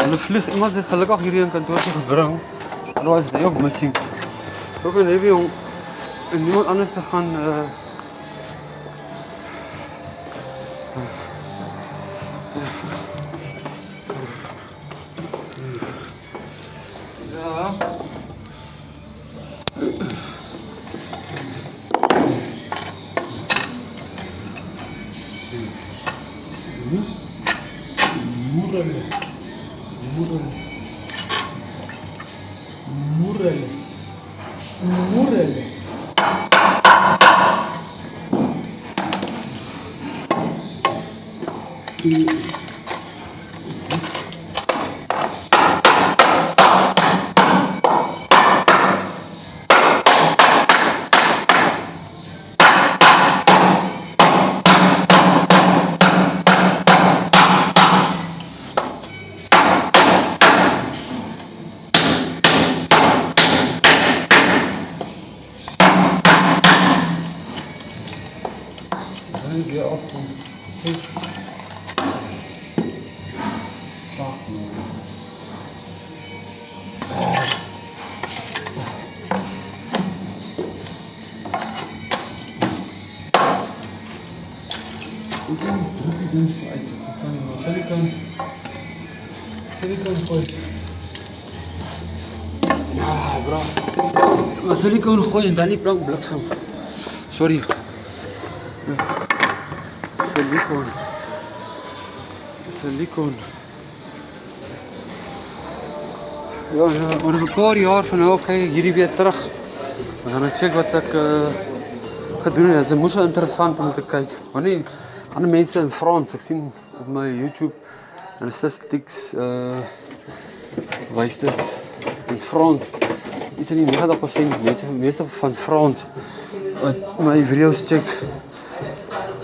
Hulle vlieg, iemand het gelukkig hierdie in kantoor toe gebring. Otherwise is hy ook missing. Ook een heavy om niemand anders te gaan ja. Murele. Weer auf den Tisch. Und dann drücke ich den so ein. Silicon gooi. Ja, bro. Maar silicon gooi en dan die plank bliksem. Sorry. Silicon. Ja, oor 'n paar jaar van nou af kyk ek hierdie weer terug. Dan gaan ek check wat ek gedoen het. Dit is moes interessant om te kyk. Maar nie ander mense in Frans. Ek sien op my YouTube en statistics wys dit in Frans. Is in die 90% meeste van Frans wat my video's check.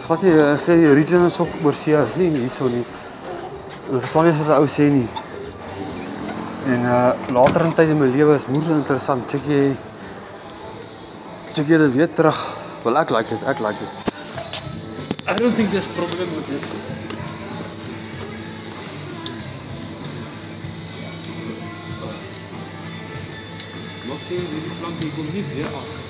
Wat ek sê die origin is ook oor see, is nie hierso nie. En verstaan nie wat die ou sê nie. En later in tyd in my lewe is moeite interessant. Check jy dit weer terug. Well, ek like it. I don't think there's problem with it. Mag sê hierdie plank hier kom nie weer af.